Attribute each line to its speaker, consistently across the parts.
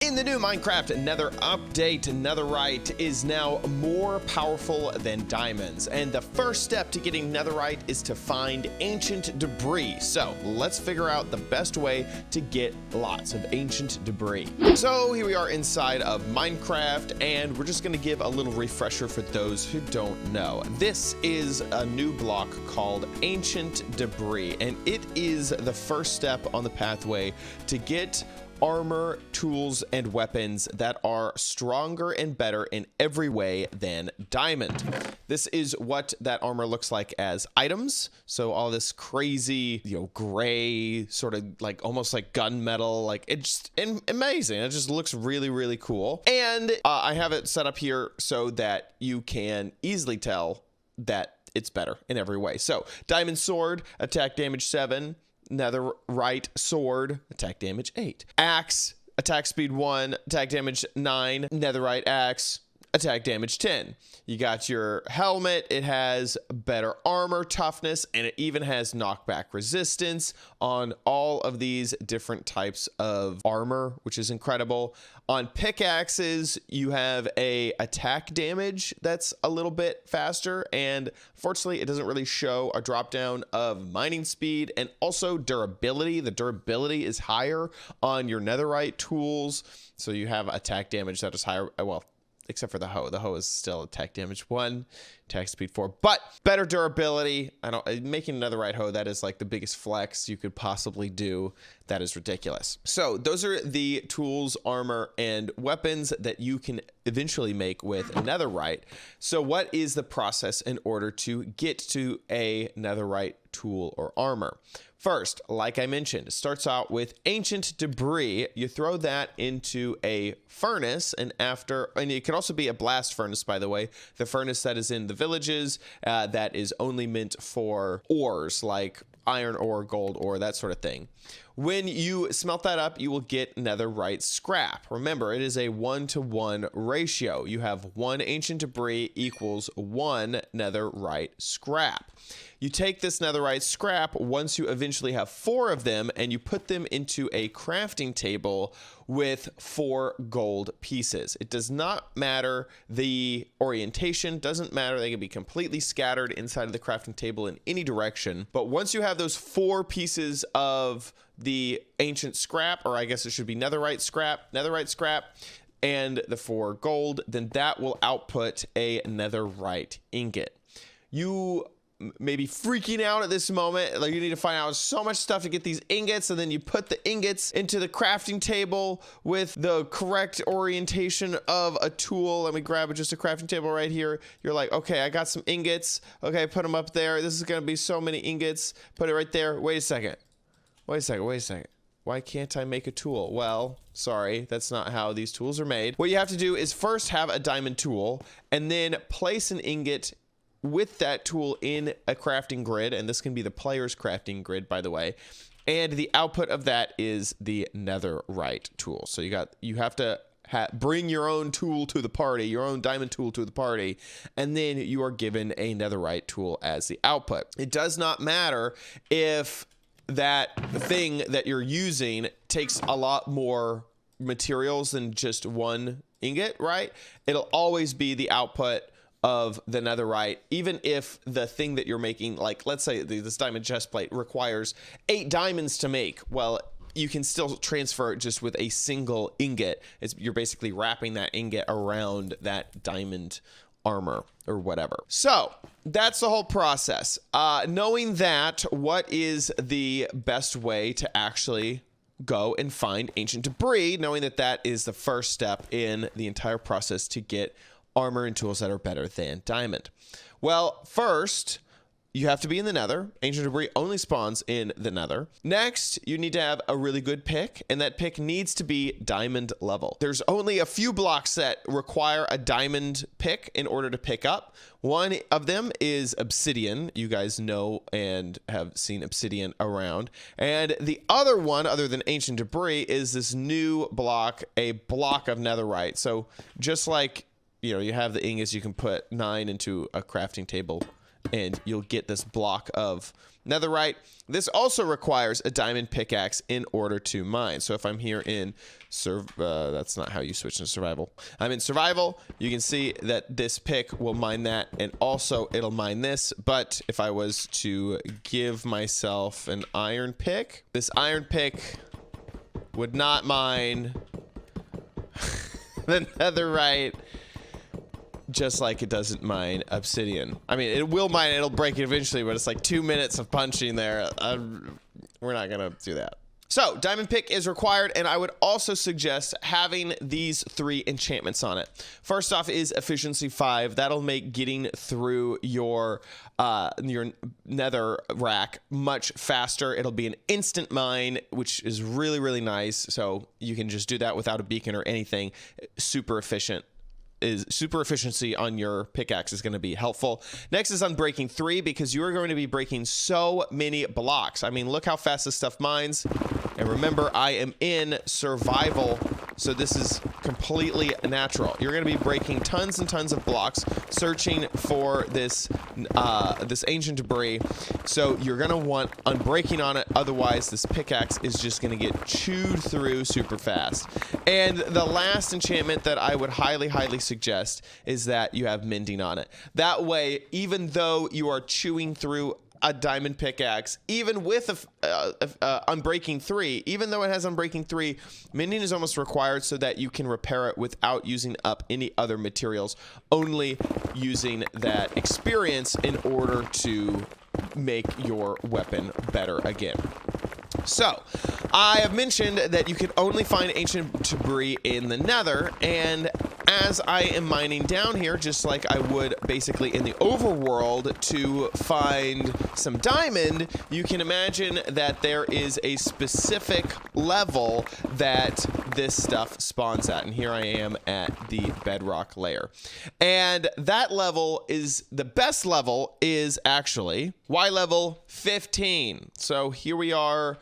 Speaker 1: In the new Minecraft Nether update, Netherite is now more powerful than diamonds, and the first step to getting Netherite is to find ancient debris. So let's figure out the best way to get lots of ancient debris. So here we are inside of Minecraft, and we're just going to give a little refresher for those who don't know. This is a new block called ancient debris, and it is the first step on the pathway to get armor, tools, and weapons that are stronger and better in every way than diamond. This is what that armor looks like as items. So all this crazy, gray, sort of like almost like gunmetal, like it's just amazing. It just looks really, really cool. And I have it set up here so that you can easily tell that it's better in every way. So diamond sword, attack damage 7. Netherite sword, attack damage 8. Axe, attack speed 1, attack damage 9. Netherite axe, attack damage 10. You got your helmet. It has better armor, toughness, and it even has knockback resistance on all of these different types of armor, which is incredible. On pickaxes, you have a attack damage that's a little bit faster, and fortunately, it doesn't really show a drop down of mining speed and also durability. The durability is higher on your netherite tools, so you have attack damage that is higher. Well, except for the hoe. The hoe is still attack damage 1, attack speed 4, but better durability. Making another right hoe, that is like the biggest flex you could possibly do. That is ridiculous. So those are the tools, armor, and weapons that you can eventually make with netherite. So what is the process in order to get to a netherite tool or armor? First, like I mentioned, it starts out with ancient debris. You throw that into a furnace, and it can also be a blast furnace, by the way. The furnace that is in the villages that is only meant for ores like iron ore, gold ore, that sort of thing. When you smelt that up, you will get netherite scrap. Remember, it is a 1-to-1 ratio. You have 1 ancient debris equals 1 netherite scrap. You take this netherite scrap once you eventually have 4 of them, and you put them into a crafting table with 4 gold pieces. It does not matter the orientation, doesn't matter. They can be completely scattered inside of the crafting table in any direction. But once you have those 4 pieces of the ancient scrap, or I guess it should be netherite scrap, and the 4 gold, then that will output a netherite ingot. You may be freaking out at this moment, like you need to find out so much stuff to get these ingots, and then you put the ingots into the crafting table with the correct orientation of a tool. Let me grab just a crafting table right here. You're like, okay, I got some ingots. Okay, put them up there. This is gonna be so many ingots. Put it right there. Wait a second. Why can't I make a tool? Well, sorry, that's not how these tools are made. What you have to do is first have a diamond tool, and then place an ingot with that tool in a crafting grid, and this can be the player's crafting grid, by the way, and the output of that is the netherite tool. So you have to bring your own tool to the party, your own diamond tool to the party, and then you are given a netherite tool as the output. It does not matter if that thing that you're using takes a lot more materials than just 1 ingot, right? It'll always be the output of the netherite, even if the thing that you're making, like let's say this diamond chest plate requires 8 diamonds to make. Well, you can still transfer it just with a single ingot. You're basically wrapping that ingot around that diamond armor or whatever. So that's the whole process. Knowing that, what is the best way to actually go and find ancient debris, knowing that that is the first step in the entire process to get armor and tools that are better than diamond? Well, first, you have to be in the nether. Ancient debris only spawns in the nether. Next, you need to have a really good pick, and that pick needs to be diamond level. There's only a few blocks that require a diamond pick in order to pick up. One of them is obsidian. You guys know and have seen obsidian around. And the other one, other than ancient debris, is this new block, a block of netherite. So just like you have the ingots, you can put 9 into a crafting table and you'll get this block of netherite. This also requires a diamond pickaxe in order to mine. So if I'm here in that's not how you switch into survival. I'm in survival. You can see that this pick will mine that, and also it'll mine this. But if I was to give myself an iron pick, this iron pick would not mine the netherite, just like it doesn't mine obsidian. I mean, it will mine it, it'll break it eventually, but it's like 2 minutes of punching there. We're not gonna do that. So diamond pick is required, and I would also suggest having these 3 enchantments on it. First off is efficiency 5. That'll make getting through your nether rack much faster. It'll be an instant mine, which is really, really nice. So you can just do that without a beacon or anything. Super efficient. Super efficiency on your pickaxe is going to be helpful. Next is unbreaking 3, because you are going to be breaking so many blocks. I mean, look how fast this stuff mines. And remember, I am in survival, so this is completely natural. You're going to be breaking tons and tons of blocks, searching for this this ancient debris. So you're going to want unbreaking on it. Otherwise, this pickaxe is just going to get chewed through super fast. And the last enchantment that I would highly, highly suggest is that you have mending on it. That way, even though you are chewing through a diamond pickaxe, even with unbreaking 3, even though it has unbreaking 3, mending is almost required so that you can repair it without using up any other materials, only using that experience in order to make your weapon better again. So, I have mentioned that you can only find ancient debris in the nether, and as I am mining down here, just like I would basically in the overworld to find some diamond, you can imagine that there is a specific level that this stuff spawns at. And here I am at the bedrock layer. And that level is, the best level is actually Y level 15. So here we are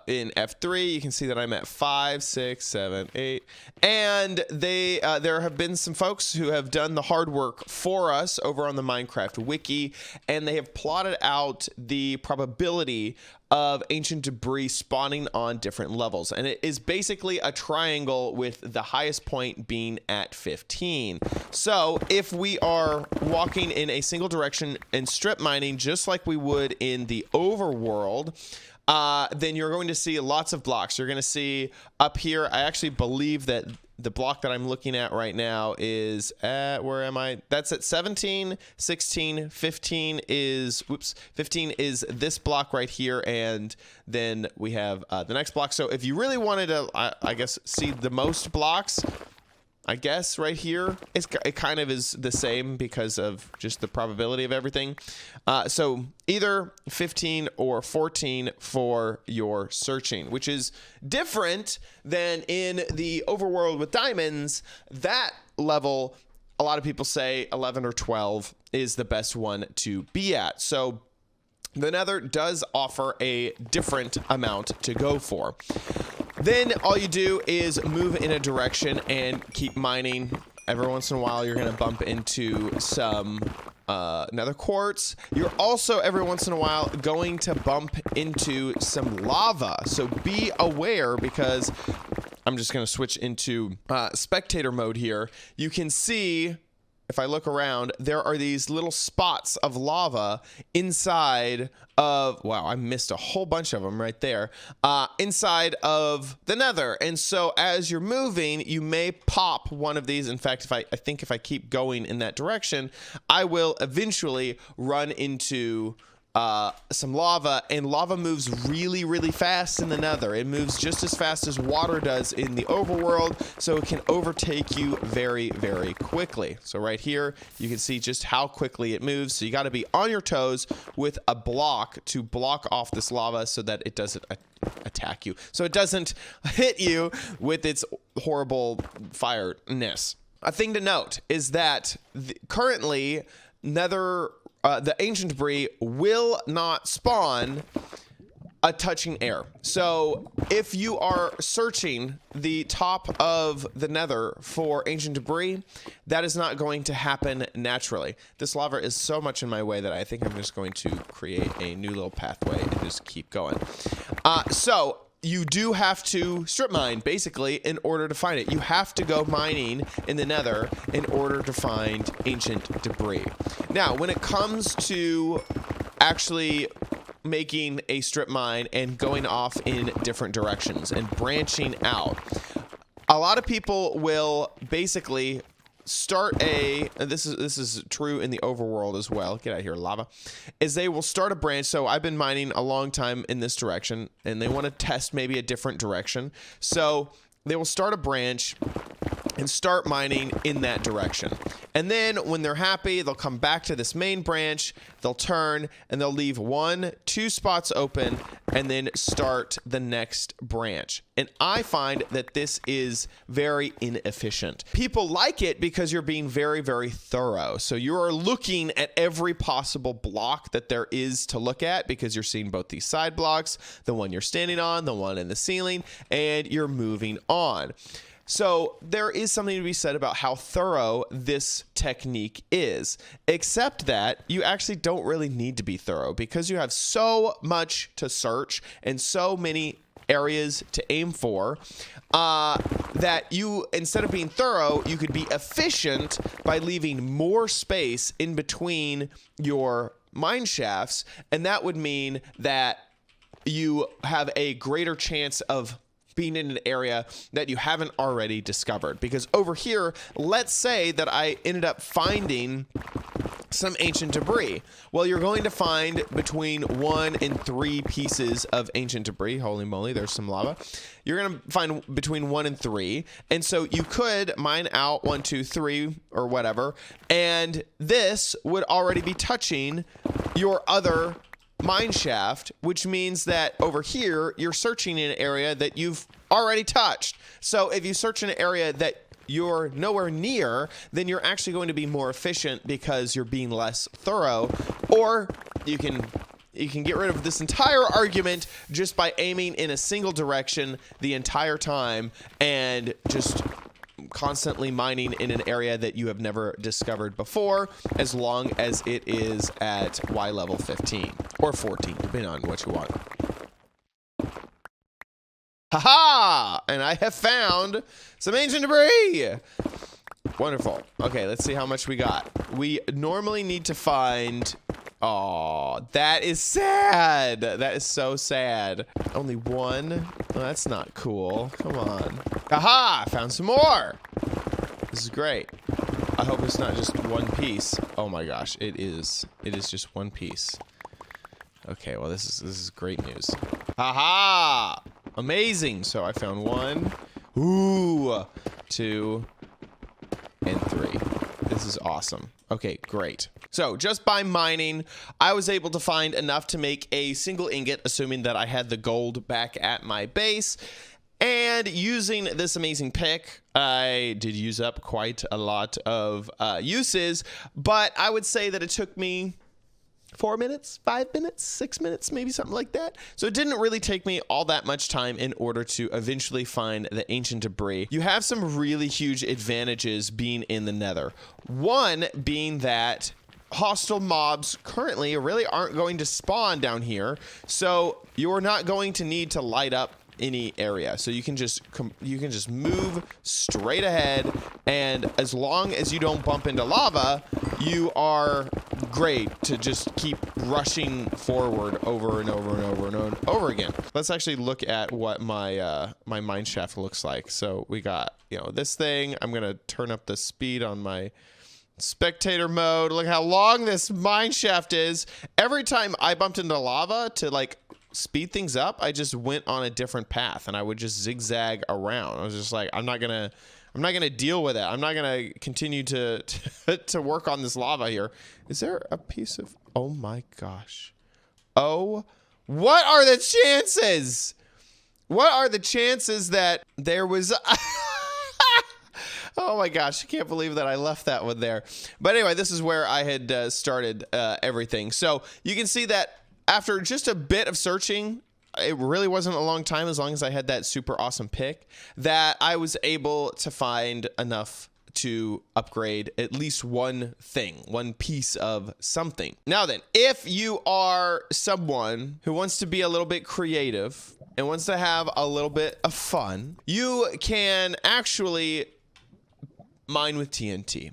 Speaker 1: in F3. You can see that I'm at 5, 6, 7, 8, and there have been some folks who have done the hard work for us over on the Minecraft wiki, and they have plotted out the probability of ancient debris spawning on different levels, and it is basically a triangle with the highest point being at 15. So if we are walking in a single direction and strip mining just like we would in the overworld, then you're going to see lots of blocks. You're going to see up here, I actually believe that the block that I'm looking at right now is at, where am I? That's at 17, 16, 15 is, whoops, 15 is this block right here, and then we have the next block. So if you really wanted to, I guess, see the most blocks, I guess right here, it kind of is the same because of just the probability of everything. So either 15 or 14 for your searching, which is different than in the overworld with diamonds. That level, a lot of people say 11 or 12 is the best one to be at. So the Nether does offer a different amount to go for. Then all you do is move in a direction and keep mining. Every once in a while, you're going to bump into some nether quartz. You're also, every once in a while, going to bump into some lava. So be aware, because I'm just going to switch into spectator mode here. You can see, if I look around, there are these little spots of lava inside of, wow, I missed a whole bunch of them right there, inside of the nether. And so as you're moving, you may pop one of these. In fact, I think if I keep going in that direction, I will eventually run into some lava, and lava moves really, really fast in the nether. It moves just as fast as water does in the overworld, so it can overtake you very, very quickly. So right here, you can see just how quickly it moves. So you got to be on your toes with a block to block off this lava so that it doesn't attack you, so it doesn't hit you with its horrible fireness. A thing to note is that currently the ancient debris will not spawn a touching air. So if you are searching the top of the Nether for ancient debris, that is not going to happen naturally. This lava is so much in my way that I think I'm just going to create a new little pathway and just keep going. So you do have to strip mine, basically, in order to find it. You have to go mining in the Nether in order to find ancient debris. Now, when it comes to actually making a strip mine and going off in different directions and branching out, a lot of people will basically start this is true in the overworld as well, get out of here lava, is they will start a branch. So I've been mining a long time in this direction and they want to test maybe a different direction, so they will start a branch and start mining in that direction. And then when they're happy, they'll come back to this main branch, they'll turn and they'll leave 1-2 spots open and then start the next branch. And I find that this is very inefficient. People like it because you're being very, very thorough. So you're looking at every possible block that there is to look at, because you're seeing both these side blocks, the one you're standing on, the one in the ceiling, and you're moving on. So there is something to be said about how thorough this technique is, except that you actually don't really need to be thorough, because you have so much to search and so many areas to aim for, that you, instead of being thorough, you could be efficient by leaving more space in between your mine shafts. And that would mean that you have a greater chance of being in an area that you haven't already discovered. Because over here, let's say that I ended up finding some ancient debris. Well, you're going to find between 1 and 3 pieces of ancient debris. Holy moly, there's some lava. You're going to find between 1 and 3. And so you could mine out 1, 2, 3 or whatever. And this would already be touching your other mine shaft, which means that over here you're searching in an area that you've already touched. So if you search in an area that you're nowhere near, then you're actually going to be more efficient because you're being less thorough. Or you can get rid of this entire argument just by aiming in a single direction the entire time and just constantly mining in an area that you have never discovered before, as long as it is at Y level 15 or 14, depending on what you want. Haha! And I have found some ancient debris. Wonderful. Okay, let's see how much we got. We normally need to find... Oh, that is sad. That is so sad. Only 1? Oh, that's not cool. Come on. Aha! Found some more. This is great. I hope it's not just 1 piece. Oh my gosh, it is. It is just 1 piece. Okay, well this is great news. Aha! Amazing. So I found 1, 2, and 3. This is awesome. Okay, great. So just by mining, I was able to find enough to make a single ingot, assuming that I had the gold back at my base. And using this amazing pick, I did use up quite a lot of uses, but I would say that it took me 4 minutes, 5 minutes, 6 minutes, maybe something like that. So it didn't really take me all that much time in order to eventually find the ancient debris. You have some really huge advantages being in the Nether. One being that hostile mobs currently really aren't going to spawn down here, so you're not going to need to light up any area. So you can just move straight ahead, and as long as you don't bump into lava, you are great to just keep rushing forward over and over and over and over again. Let's actually look at what my my mine shaft looks like. So we got, you know, this thing. I'm gonna turn up the speed on my spectator mode. Look how long this mine shaft is. Every time I bumped into lava, to like speed things up, I just went on a different path and I would just zigzag around. I was just like, I'm not gonna deal with it. I'm not gonna continue to work on this lava here. Is there a piece of, oh my gosh. Oh, what are the chances? What are the chances that there was oh my gosh, I can't believe that I left that one there. But anyway, this is where I had started everything. So you can see that after just a bit of searching, it really wasn't a long time, as long as I had that super awesome pick, that I was able to find enough to upgrade at least one thing, one piece of something. Now then, if you are someone who wants to be a little bit creative and wants to have a little bit of fun, you can actually mine with TNT.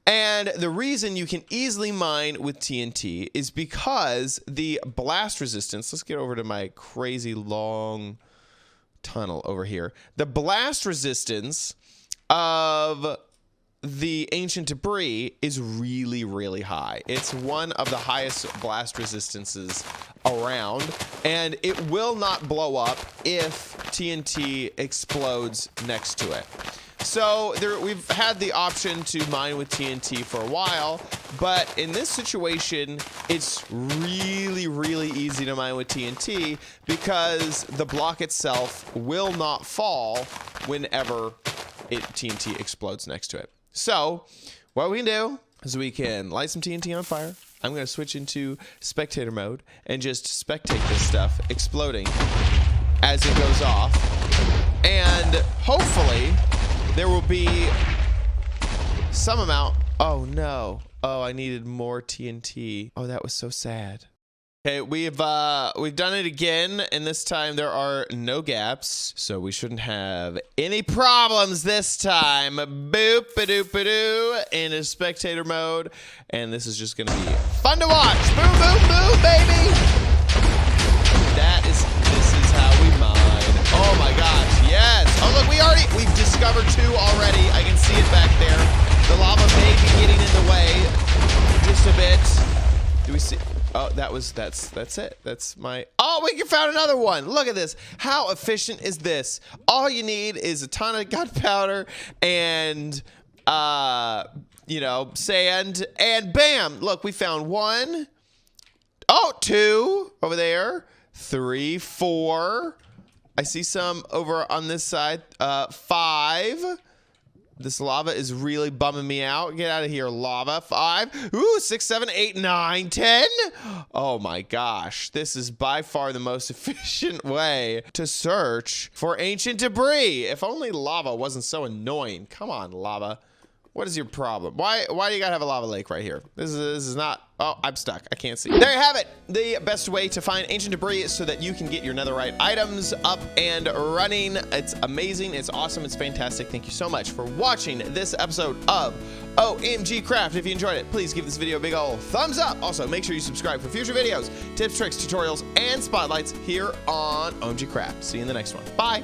Speaker 1: And the reason you can easily mine with TNT is because the blast resistance, let's get over to my crazy long tunnel over here. The blast resistance of the ancient debris is really, really high. It's one of the highest blast resistances around, and it will not blow up if TNT explodes next to it. So we've had the option to mine with TNT for a while, but in this situation, it's really, really easy to mine with TNT because the block itself will not fall whenever TNT explodes next to it. So what we can do is we can light some TNT on fire. I'm going to switch into spectator mode and just spectate this stuff exploding as it goes off. And hopefully there will be some amount. Oh no. Oh, I needed more TNT. Oh, that was so sad. Okay, we've done it again, and this time there are no gaps, so we shouldn't have any problems this time. Boop-a-doop-a-doo into spectator mode, and this is just gonna be fun to watch. Boom, boom, boom, baby! This is how we mine. Oh my gosh, yes! Oh look, we've discovered 2 already. I can see it back there. The lava may be getting in the way just a bit. Do we see? Oh, that's it. That's my, oh, we found another one. Look at this. How efficient is this? All you need is a ton of gunpowder and, you know, sand, and bam. Look, we found 1. Oh, 2 over there. 3, 4. I see some over on this side. 5. This lava is really bumming me out. Get out of here, lava. 5. Ooh, 6, 7, 8, 9, 10. Oh my gosh. This is by far the most efficient way to search for ancient debris. If only lava wasn't so annoying. Come on, lava. What is your problem? Why do you gotta have a lava lake right here? This is not, oh, I'm stuck. I can't see. There you have it. The best way to find ancient debris so that you can get your netherite items up and running. It's amazing. It's awesome. It's fantastic. Thank you so much for watching this episode of OMG Craft. If you enjoyed it, please give this video a big ol' thumbs up. Also, make sure you subscribe for future videos, tips, tricks, tutorials, and spotlights here on OMG Craft. See you in the next one. Bye.